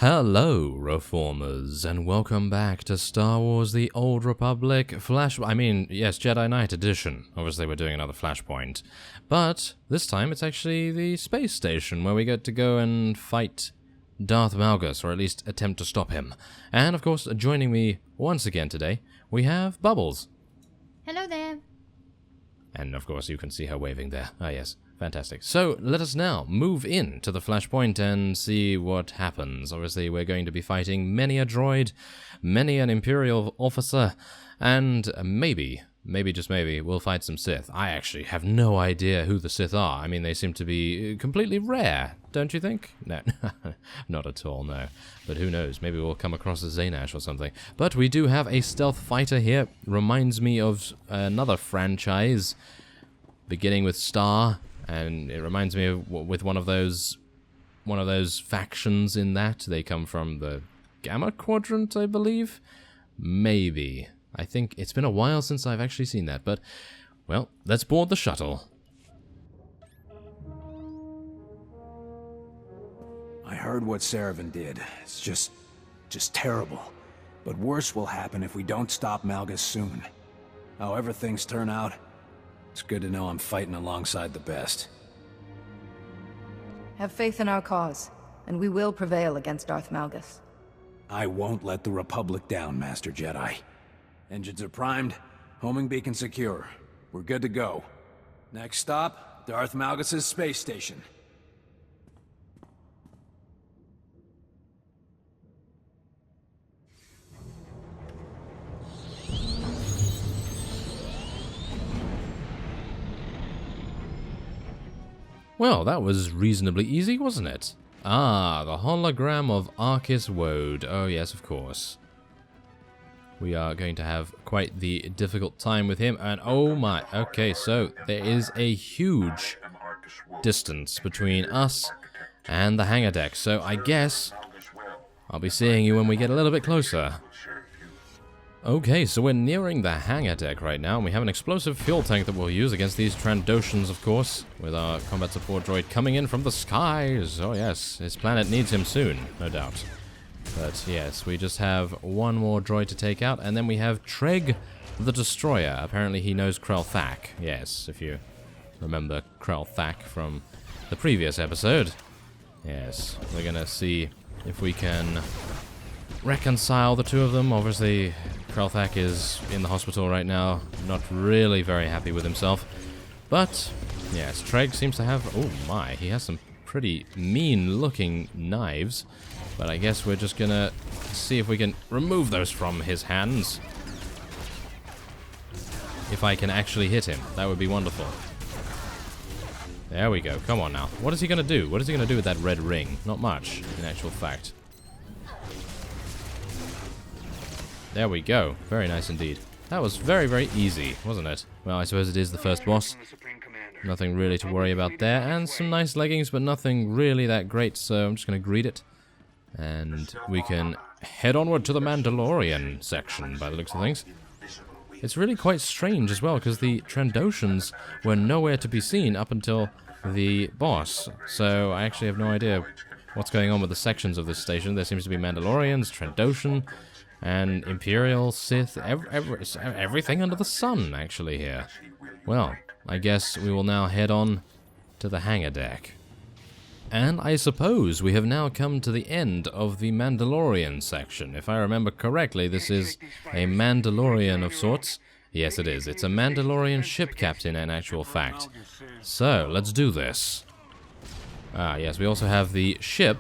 Hello, Reformers, and welcome back to Star Wars The Old Republic Jedi Knight Edition. Obviously, we're doing another Flashpoint. But this time, it's actually the space station where we get to go and fight Darth Malgus, or at least attempt to stop him. And, of course, joining me once again today, we have Bubbles. Hello there. And, of course, you can see her waving there. Ah, yes. Fantastic. So, let us now move in to the Flashpoint and see what happens. Obviously, we're going to be fighting many a droid, many an Imperial officer, and maybe, just maybe, we'll fight some Sith. I actually have no idea who the Sith are. I mean, they seem to be completely rare, don't you think? No, not at all, no. But who knows, maybe we'll come across a Zaynash or something. But we do have a stealth fighter here. Reminds me of another franchise, beginning with Star. And it reminds me of with one of those factions in that. They come from the Gamma Quadrant, I believe. Maybe. I think it's been a while since I've actually seen that. But, well, let's board the shuttle. I heard what Saravan did. It's just terrible. But worse will happen if we don't stop Malgus soon. However things turn out, it's good to know I'm fighting alongside the best. Have faith in our cause, and we will prevail against Darth Malgus. I won't let the Republic down, Master Jedi. Engines are primed, homing beacon secure. We're good to go. Next stop, Darth Malgus' space station. Well, that was reasonably easy, wasn't it? Ah, the hologram of Arcus Woad. Oh yes, of course. We are going to have quite the difficult time with him, and oh my, okay, so there is a huge distance between us and the hangar deck, so I guess I'll be seeing you when we get a little bit closer. Okay, so we're nearing the hangar deck right now, and we have an explosive fuel tank that we'll use against these Trandoshans, of course, with our combat support droid coming in from the skies. Oh yes, his planet needs him soon, no doubt. But yes, we just have one more droid to take out, and then we have Treg the Destroyer. Apparently he knows Krell Thak. Yes, if you remember Krell Thak from the previous episode. Yes, we're gonna see if we can reconcile the two of them. Obviously, Krell Thak is in the hospital right now, not really very happy with himself. But, yes, Treg seems to have... Oh my, he has some pretty mean-looking knives. But I guess we're just gonna see if we can remove those from his hands. If I can actually hit him, that would be wonderful. There we go, come on now. What is he gonna do? What is he gonna do with that red ring? Not much, in actual fact. There we go. Very nice indeed. That was very, very easy, wasn't it? Well, I suppose it is the first boss. Nothing really to worry about there. And some nice leggings, but nothing really that great, so I'm just going to greet it. And we can head onward to the Mandalorian section, by the looks of things. It's really quite strange as well, because the Trandoshans were nowhere to be seen up until the boss. So I actually have no idea what's going on with the sections of this station. There seems to be Mandalorians, Trandoshan, and Imperial, Sith, everything under the sun, actually, here. Well, I guess we will now head on to the hangar deck. And I suppose we have now come to the end of the Mandalorian section. If I remember correctly, this is a Mandalorian of sorts. Yes, it is. It's a Mandalorian ship captain, in actual fact. So, let's do this. Ah, yes, we also have the ship.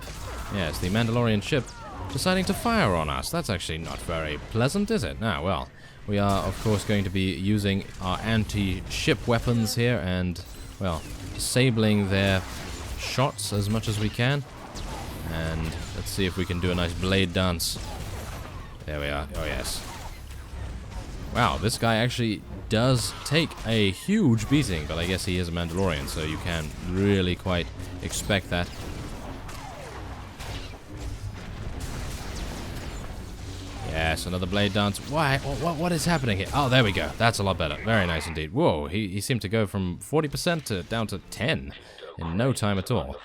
Yes, the Mandalorian ship deciding to fire on us. That's actually not very pleasant, is it? Ah, well, we are, of course, going to be using our anti-ship weapons here and, well, disabling their shots as much as we can. And let's see if we can do a nice blade dance. There we are. Oh, yes. Wow, this guy actually does take a huge beating, but I guess he is a Mandalorian, so you can't really quite expect that. Yes, another blade dance. Why? What is happening here? Oh, there we go. That's a lot better. Very nice indeed. Whoa, he seemed to go from 40% to down to 10 in no time at all.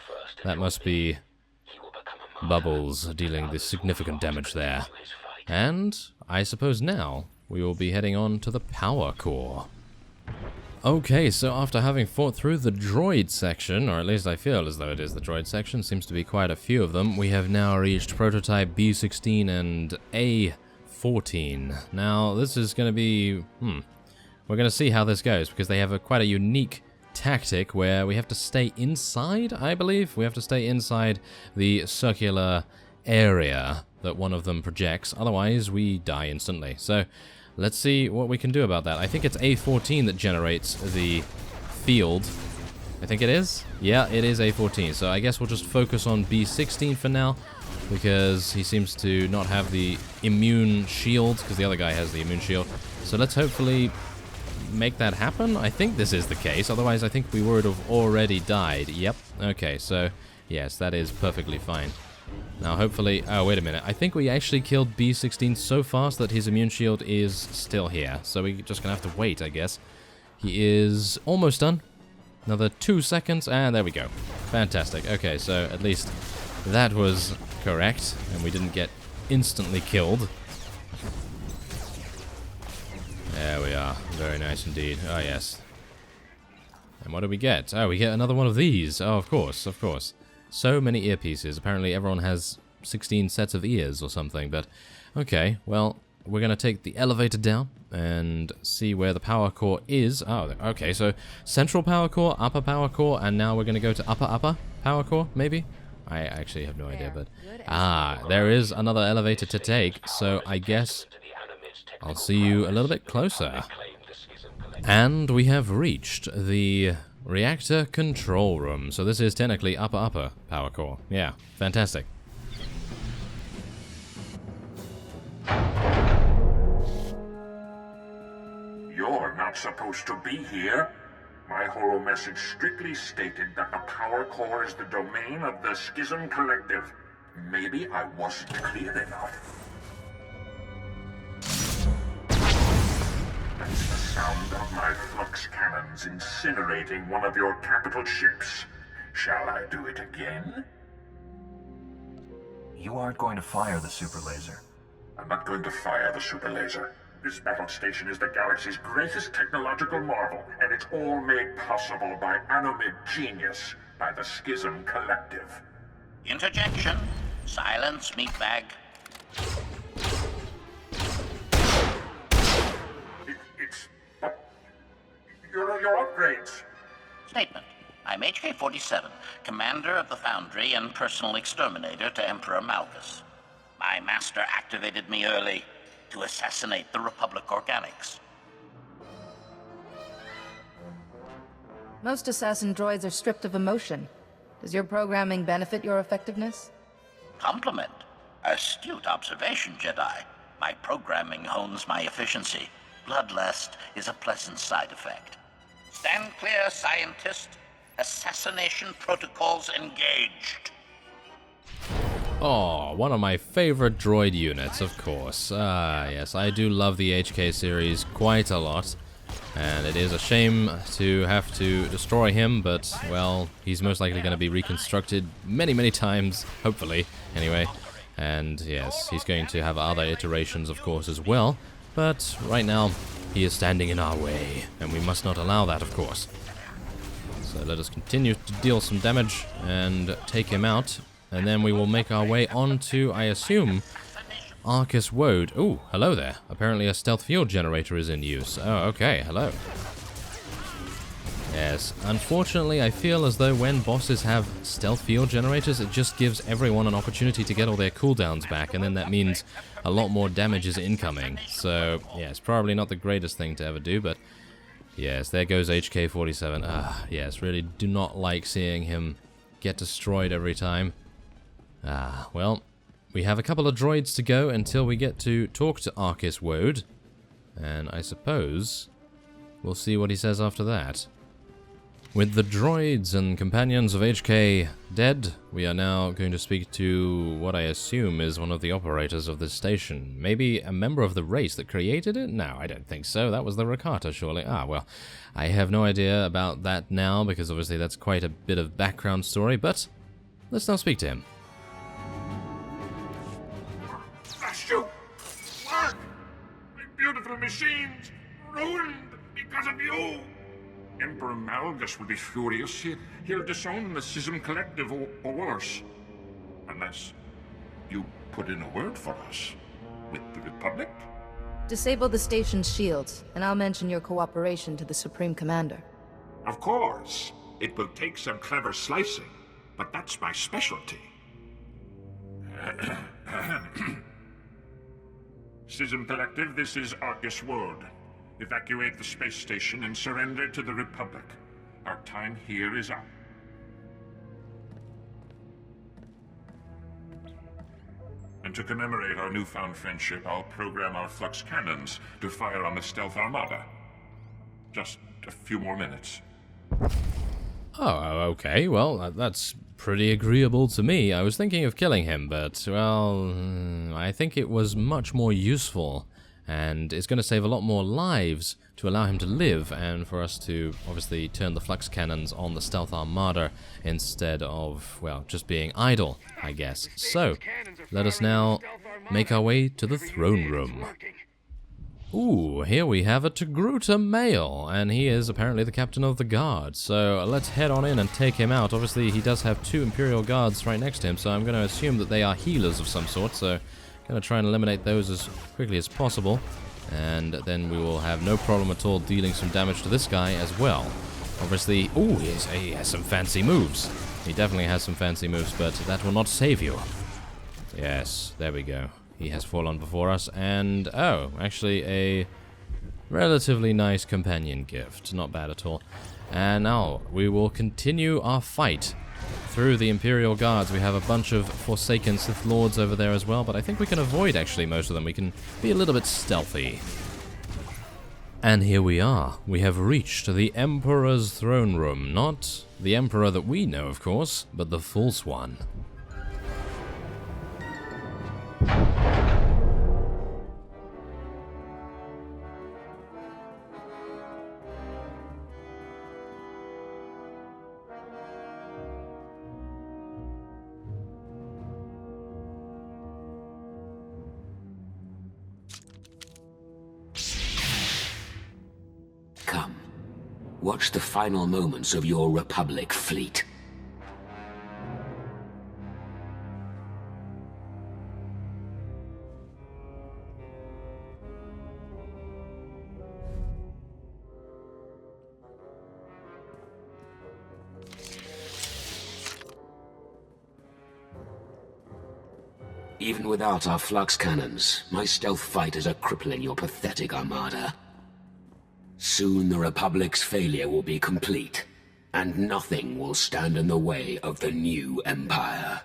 That must be bubbles, dealing this significant damage there. And I suppose now we will be heading on to the power core. Okay, so after having fought through the droid section, or at least I feel as though it is the droid section, seems to be quite a few of them, we have now reached prototype B16 and A14. Now, this is going to be... we're going to see how this goes, because they have quite a unique tactic where we have to stay inside, I believe. We have to stay inside the circular area that one of them projects, otherwise we die instantly. So let's see what we can do about that. I think it's A14 that generates the field. I think it is? Yeah, it is A14. So I guess we'll just focus on B16 for now, because he seems to not have the immune shield, because the other guy has the immune shield. So let's hopefully make that happen. I think this is the case, otherwise I think we would have already died. Yep. Okay, so yes, that is perfectly fine. Now hopefully... oh, wait a minute. I think we actually killed B16 so fast that his immune shield is still here. So we're just going to have to wait, I guess. He is almost done. Another 2 seconds, and there we go. Fantastic. Okay, so at least that was correct, and we didn't get instantly killed. There we are. Very nice indeed. Oh, yes. And what do we get? Oh, we get another one of these. Oh, of course, of course. So many earpieces. Apparently everyone has 16 sets of ears or something, but okay, well, we're going to take the elevator down and see where the power core is. Oh, okay, so central power core, upper power core, and now we're going to go to upper power core, maybe? I actually have no idea, but... ah, there is another elevator to take, so I guess I'll see you a little bit closer. And we have reached the reactor control room. So this is technically upper power core. Yeah, fantastic. You're not supposed to be here. My holo message strictly stated that the power core is the domain of the Schism Collective. Maybe I wasn't clear enough. That's the sound of my flux cannons incinerating one of your capital ships. Shall I do it again? You aren't going to fire the super laser. I'm not going to fire the super laser. This battle station is the galaxy's greatest technological marvel, and it's all made possible by Anomid genius, by the Schism Collective. Interjection. Silence, meatbag. Your upgrades. Statement. I'm HK-47, commander of the Foundry and personal exterminator to Emperor Malgus. My master activated me early to assassinate the Republic organics. Most assassin droids are stripped of emotion. Does your programming benefit your effectiveness? Compliment. Astute observation, Jedi. My programming hones my efficiency. Bloodlust is a pleasant side effect. Stand clear, scientist. Assassination protocols engaged. Oh, one of my favorite droid units, of course. Yes, I do love the HK series quite a lot. And it is a shame to have to destroy him, but, well, he's most likely going to be reconstructed many, many times, hopefully, anyway. And, yes, he's going to have other iterations, of course, as well. But, right now, he is standing in our way, and we must not allow that, of course. So let us continue to deal some damage and take him out, and then we will make our way on to, I assume, Arcus Woad. Ooh, hello there. Apparently a stealth field generator is in use. Oh, okay, hello. Yes, unfortunately I feel as though when bosses have stealth field generators, it just gives everyone an opportunity to get all their cooldowns back, and then that means a lot more damage is incoming. So, yes, probably not the greatest thing to ever do, but yes, there goes HK-47. Yes, really do not like seeing him get destroyed every time. Well, we have a couple of droids to go until we get to talk to Arcus Woad, and I suppose we'll see what he says after that. With the droids and companions of HK dead, we are now going to speak to what I assume is one of the operators of this station. Maybe a member of the race that created it? No, I don't think so. That was the Rakata, surely. Well, I have no idea about that now, because obviously that's quite a bit of background story, but let's now speak to him. beautiful machines ruined because of you! Emperor Malgus will be furious. He'll disown the Schism Collective or worse. Unless you put in a word for us with the Republic? Disable the station's shields, and I'll mention your cooperation to the Supreme Commander. Of course. It will take some clever slicing, but that's my specialty. Schism Collective, this is Arcus World. Evacuate the space station and surrender to the Republic. Our time here is up. And to commemorate our newfound friendship, I'll program our flux cannons to fire on the stealth armada. Just a few more minutes. Oh, okay, well, that's pretty agreeable to me. I was thinking of killing him, but, well, I think it was much more useful, and it's going to save a lot more lives to allow him to live, and for us to, obviously, turn the flux cannons on the stealth armada instead of, well, just being idle, I guess. So, let us now make our way to the throne room. Ooh, here we have a Togruta male, and he is apparently the captain of the guard. So let's head on in and take him out. Obviously, he does have 2 Imperial guards right next to him, so I'm going to assume that they are healers of some sort. So I'm going to try and eliminate those as quickly as possible, and then we will have no problem at all dealing some damage to this guy as well. Obviously, ooh, he has some fancy moves. He definitely has some fancy moves, but that will not save you. Yes, there we go. He has fallen before us, and, oh, actually a relatively nice companion gift. Not bad at all. And now, we will continue our fight through the Imperial Guards. We have a bunch of Forsaken Sith Lords over there as well, but I think we can avoid, actually, most of them. We can be a little bit stealthy. And here we are. We have reached the Emperor's throne room. Not the Emperor that we know, of course, but the false one. Come, watch the final moments of your Republic fleet. Even without our flux cannons, my stealth fighters are crippling your pathetic armada. Soon the Republic's failure will be complete, and nothing will stand in the way of the new Empire.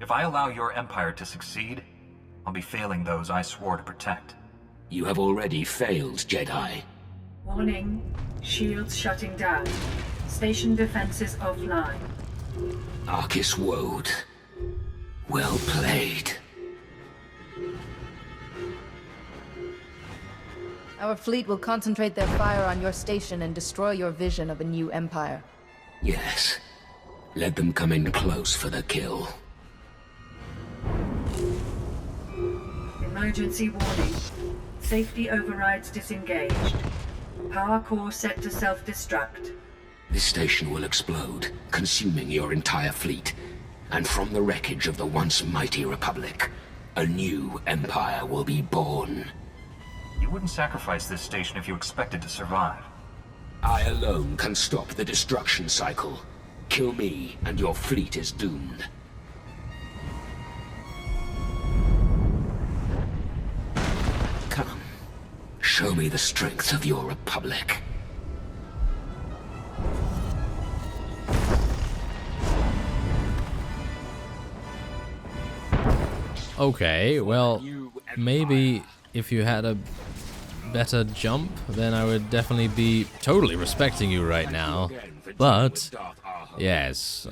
If I allow your Empire to succeed, I'll be failing those I swore to protect. You have already failed, Jedi. Warning. Shields shutting down. Station defenses offline. Arcus Woad. Well played. Our fleet will concentrate their fire on your station and destroy your vision of a new empire. Yes. Let them come in close for the kill. Emergency warning. Safety overrides disengaged. Power core set to self-destruct. This station will explode, consuming your entire fleet. And from the wreckage of the once mighty Republic, a new empire will be born. You wouldn't sacrifice this station if you expected to survive. I alone can stop the destruction cycle. Kill me, and your fleet is doomed. Come, show me the strength of your Republic. Okay, well, maybe if you had a better jump, then I would definitely be totally respecting you right now. But, yes,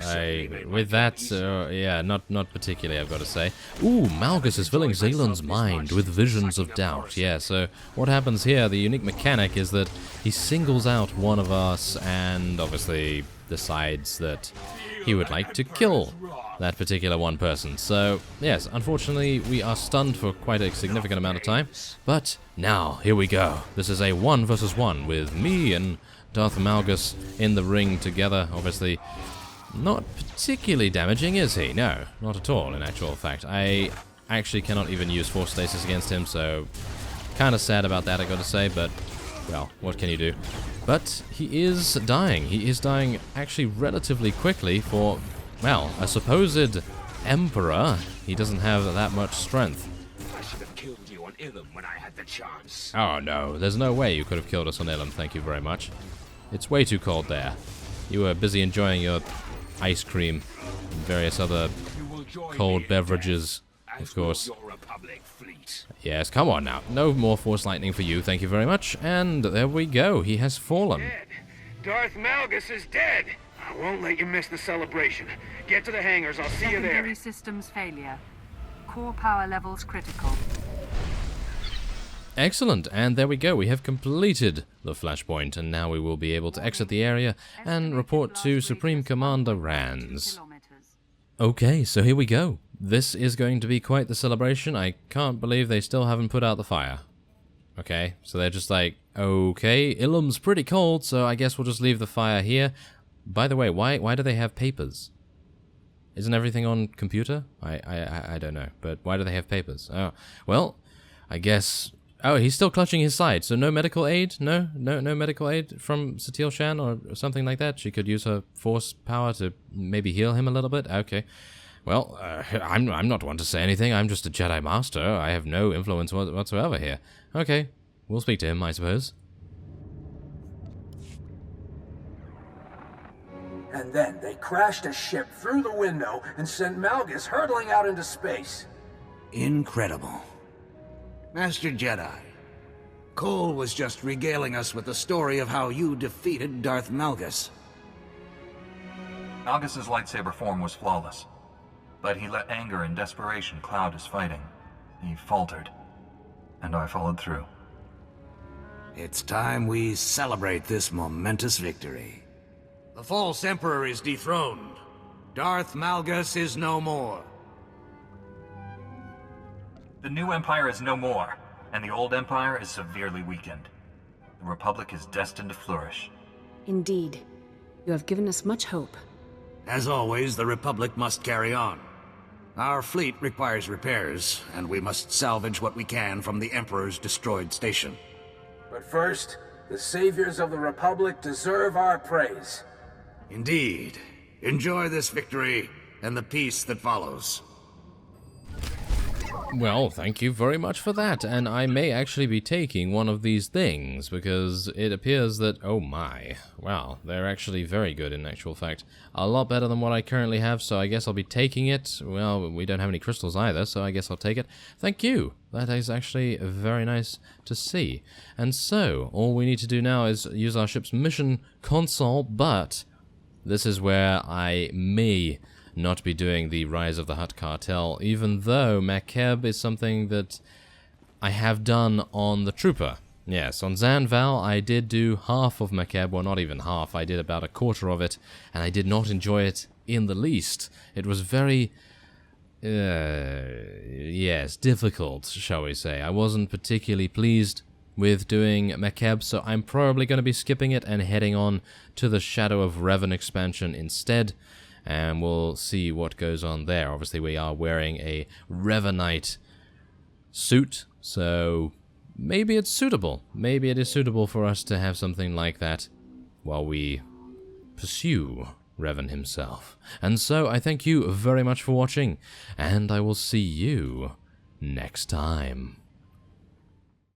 with that, yeah, not particularly, I've got to say. Ooh, Malgus is filling Zaylan's mind with visions of doubt. Yeah, so what happens here, the unique mechanic is that he singles out one of us, and obviously decides that he would like to kill that particular one person. So, yes, unfortunately, we are stunned for quite a significant amount of time. But now, here we go. This is a 1 versus 1 with me and Darth Malgus in the ring together. Obviously, not particularly damaging, is he? No, not at all, in actual fact. I actually cannot even use Force Stasis against him, so kind of sad about that, I gotta say, but, well, what can you do? But he is dying. He is dying actually relatively quickly for, well, a supposed Emperor. He doesn't have that much strength. I should have killed you on Ilum when I had the chance. Oh no, there's no way you could have killed us on Ilum, thank you very much. It's way too cold there. You were busy enjoying your ice cream and various other cold beverages, of course. Yes, come on now. No more Force Lightning for you, thank you very much. And there we go, he has fallen. Dead. Darth Malgus is dead. I won't let you miss the celebration. Get to the hangars, I'll see you there. Secondary systems failure. Core power levels critical. Excellent, and there we go, we have completed the Flashpoint, and now we will be able to exit the area and report to Supreme Commander Rands. Okay, so here we go. This is going to be quite the celebration. I can't believe they still haven't put out the fire. Okay, so they're just like, okay, Ilum's pretty cold, so I guess we'll just leave the fire here. By the way, why do they have papers? Isn't everything on computer? I don't know, but why do they have papers? Oh, well, I guess... Oh, he's still clutching his side, so no medical aid? No medical aid from Satil Shan or something like that? She could use her force power to maybe heal him a little bit? Okay. Well, I'm not one to say anything. I'm just a Jedi Master. I have no influence whatsoever here. Okay, we'll speak to him, I suppose. And then they crashed a ship through the window and sent Malgus hurtling out into space. Incredible. Master Jedi, Cole was just regaling us with the story of how you defeated Darth Malgus. Malgus's lightsaber form was flawless, but he let anger and desperation cloud his fighting. He faltered, and I followed through. It's time we celebrate this momentous victory. The false Emperor is dethroned. Darth Malgus is no more. The new Empire is no more, and the old Empire is severely weakened. The Republic is destined to flourish. Indeed. You have given us much hope. As always, the Republic must carry on. Our fleet requires repairs, and we must salvage what we can from the Emperor's destroyed station. But first, the saviors of the Republic deserve our praise. Indeed. Enjoy this victory, and the peace that follows. Well, thank you very much for that, and I may actually be taking one of these things, because it appears that, oh my, wow, they're actually very good in actual fact. A lot better than what I currently have, so I guess I'll be taking it. Well, we don't have any crystals either, so I guess I'll take it. Thank you! That is actually very nice to see. And so, all we need to do now is use our ship's mission console, but this is where I may not be doing the Rise of the Hutt Cartel, even though Makeb is something that I have done on the Trooper. Yes, on Zan Val I did do half of Makeb, well not even half, I did about a quarter of it, and I did not enjoy it in the least. It was very, yes, difficult, shall we say. I wasn't particularly pleased with doing Makeb, so I'm probably going to be skipping it and heading on to the Shadow of Revan expansion instead. And we'll see what goes on there. Obviously, we are wearing a Revanite suit, so maybe it's suitable. Maybe it is suitable for us to have something like that while we pursue Revan himself. And so, I thank you very much for watching, and I will see you next time.